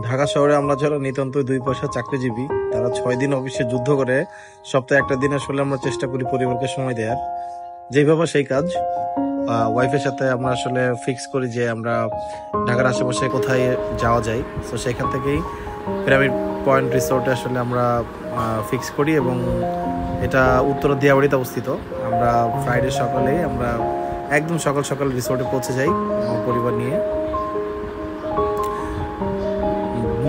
ঢাকা শহরে আমরা যারা নিতান্তই 2 পয়সা চাকরিজীবী, তারা 6 দিন অফিসে যুদ্ধ করে সপ্তাহে একটা দিন আসলে আমরা চেষ্টা করি পরিবারকে সময় দেওয়ার। যেভাবে সেই কাজ ওয়াইফের সাথে আমরা আসলে ফিক্স করি যে আমরা ঢাকার আশেপাশে কোথায় যাওয়া যায়। তো সেখান থেকেই পিরামিড পয়েন্ট রিসোর্টে আসলে আমরা ফিক্স করি এবং এটা উত্তরা দিয়াবাড়িতে অবস্থিত। আমরা ফ্রাইডে সকালে আমরা একদম সকাল সকাল রিসোর্টে পৌঁছে যাই আমার পরিবার নিয়ে।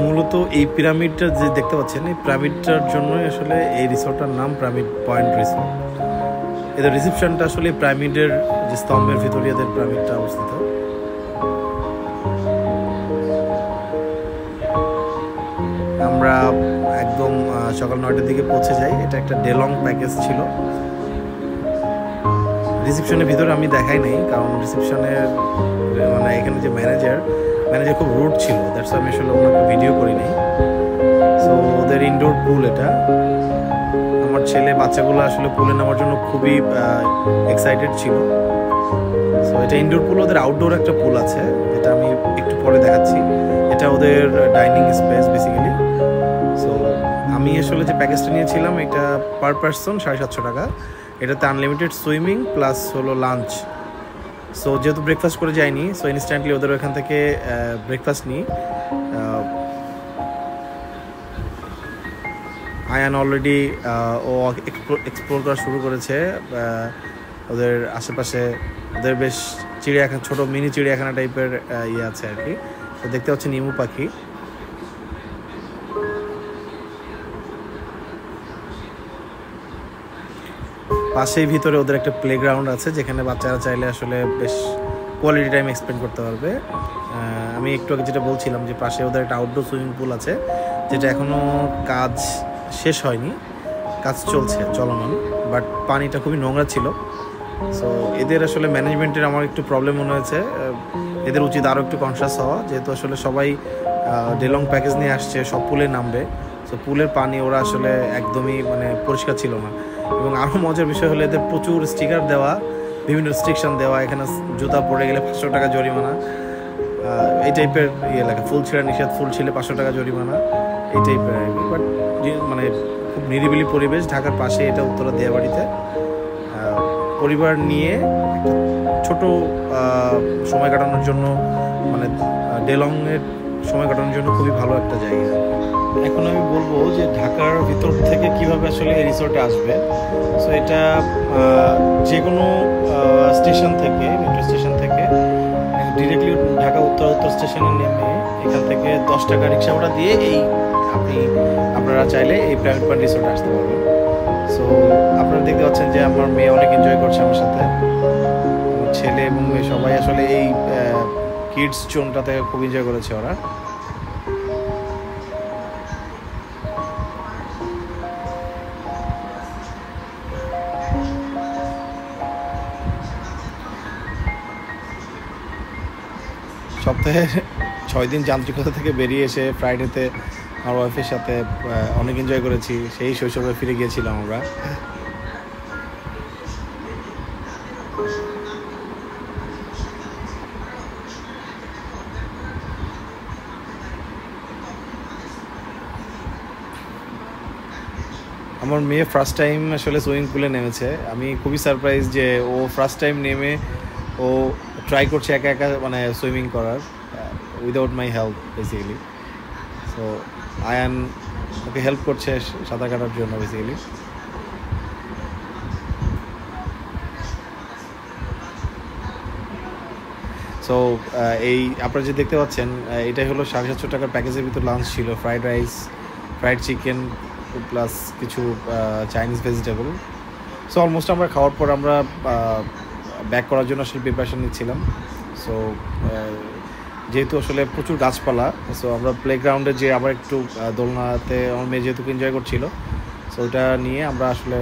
মূলত এই পিরামিডটা যে দেখতে পাচ্ছেন, এই পিরামিডটার জন্যই আসলে এই রিসোর্টটার নাম পিরামিড পয়েন্ট রিসোর্ট। এদের রিসেপশনটা আসলে পিরামিডের যে স্তম্ভের ভিতরে এদের পিরামিডটা অবস্থিত। আমরা একদম সকাল 9টার দিকে পৌঁছে যাই। এটা একটা ডে লং প্যাকেজ ছিল। রিসেপশনের ভিতরে আমি দেখাই নাই, কারণ রিসেপশনের মানে এখানে যে ম্যানেজার খুব রুড ছিল, দ্যাটস আমি আসলে ওনাকে ভিডিও করি নাই। সো ওদের ইনডোর পুল এটা। আমার ছেলে বাচ্চাগুলো আসলে পুলে নামার জন্য খুবই এক্সাইটেড ছিল। সো এটা ইনডোর পুল, ওদের আউটডোর একটা পুল আছে যেটা আমি একটু পরে দেখাচ্ছি। এটা ওদের ডাইনিং স্পেস বেসিক্যালি। সো আমি আসলে যে প্যাকেজটা নিয়েছিলাম এটা পার পারসন 750 টাকা। এটাতে আনলিমিটেড সুইমিং প্লাস হলো লাঞ্চ। সো যেহেতু ব্রেকফাস্ট করে যাইনি, সো ইনস্ট্যান্টলি ওদের ওখান থেকে ব্রেকফাস্ট নিই। আয়ান অলরেডি ও এক্সপ্লোর করা শুরু করেছে ওদের আশেপাশে। ওদের বেশ চিড়িয়াখানা, ছোট মিনি চিড়িয়াখানা টাইপের ইয়ে আছে আর কি। তো দেখতে পাচ্ছেন ইমু পাখি। পাশেই ভিতরে ওদের একটা প্লেগ্রাউন্ড আছে যেখানে বাচ্চারা চাইলে আসলে বেশ কোয়ালিটি টাইম এক্সপেন্ড করতে পারবে। আমি একটু আগে যেটা বলছিলাম যে পাশে ওদের একটা আউটডোর সুইমিং পুল আছে, যেটা এখনও কাজ শেষ হয়নি, কাজ চলমান, বাট পানিটা খুবই নোংরা ছিল। সো এদের আসলে ম্যানেজমেন্টের আমার একটু প্রবলেম মনে হয়েছে। এদের উচিত আরও একটু কনসাস হওয়া, যেহেতু আসলে সবাই ডেলং প্যাকেজ নিয়ে আসছে, সব পুলে নামবে। সো পুলের পানি ওরা আসলে একদমই মানে পরিষ্কার ছিল না। এবং আরও মজার বিষয় হলো এদের প্রচুর স্টিকার দেওয়া, বিভিন্ন রেস্ট্রিকশন দেওয়া। এখানে জুতা পড়ে গেলে 500 টাকা জরিমানা, এই টাইপের ইয়ে লাগে। ফুল ছিঁড়া নিষেধ, ফুল ছিঁড়লে 500 টাকা জরিমানা, এই টাইপের আর কি। বাট মানে খুব নিরিবিলি পরিবেশ, ঢাকার পাশে এটা উত্তরা দিয়াবাড়িতে। পরিবার নিয়ে ছোট সময় কাটানোর জন্য, মানে ডেলংয়ের সময় কাটানোর জন্য খুবই ভালো একটা জায়গা। এখন আমি বলবো যে ঢাকার ভিতর থেকে কিভাবে আসলে এই রিসোর্টে আসবে। সো এটা যে কোনো স্টেশন থেকে, মেট্রো স্টেশন থেকে ডিরেক্টলি ঢাকা উত্তর স্টেশনে নেমে এখান থেকে 10 টাকা রিক্সা ভাড়া দিয়ে আপনারা চাইলে এই পিরামিড পয়েন্ট রিসোর্টে আসতে পারবেন। সো আপনারা দেখতে পাচ্ছেন যে আমার মেয়ে অনেক এনজয় করছে আমার সাথে। আমার ছেলে এবং মেয়ে সবাই আসলে এই কিডস জোনটাতে খুব এনজয় করেছে ওরা। সপ্তাহে 6 দিন যান্ত্রিকতা থেকে বেরিয়ে এসে ফ্রাইডেতে আমার ওয়াইফের সাথে অনেক এনজয় করেছি। সেই শৈশবে ফিরে গিয়েছিলাম আমরা। আমার মেয়ে ফার্স্ট টাইম আসলে সুইমিং পুলে নেমেছে। আমি খুবই সারপ্রাইজ যে ও ফার্স্ট টাইম নেমে ও ট্রাই করছে একা একা মানে সুইমিং করার, without my help basically. So Ayaan okay help করছে সাঁতার কাটার জন্য বেসিক্যালি। সো এই আপনারা যে দেখতে পাচ্ছেন, এটাই হলো 750 টাকার প্যাকেজের ভিতর লাঞ্চ ছিল। Fried rice, fried chicken plus কিছু চাইনিজ ভেজিটেবল। সো অলমোস্ট আমরা খাওয়ার পর আমরা ব্যাক করার জন্য আসলে প্রিপারেশন নিচ্ছিলাম। সো যেহেতু আসলে প্রচুর গাছপালা, সো আমরা প্লেগ্রাউন্ডে যে আবার একটু দোলনাতে আমার মেয়ে যেহেতু এনজয় করছিল, সো ওটা নিয়ে আমরা আসলে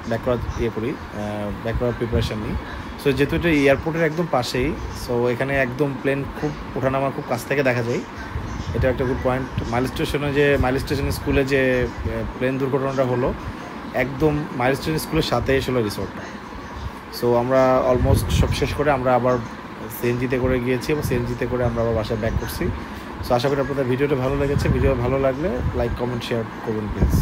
ব্যাক করার প্রিপারেশান নিই। সো যেহেতু এটা এয়ারপোর্টের একদম পাশেই, সো এখানে একদম প্লেন খুব ওঠানামা খুব কাছ থেকে দেখা যায়। এটা একটা গুড পয়েন্ট। মাইল স্টেশন স্কুলে যে প্লেন দুর্ঘটনাটা হলো, একদম মাইল স্টেশন স্কুলের সাথে এসেছিলো রিসোর্টটা। সো আমরা অলমোস্ট সব শেষ করে আমরা আবার সিএনজিতে করে গিয়েছি এবং সিএনজিতে করে আমরা আবার বাসায় ব্যাক করছি। সো আশা করি আপনাদের ভিডিওটা ভালো লেগেছে। ভিডিও ভালো লাগলে লাইক কমেন্ট শেয়ার করবেন প্লিজ।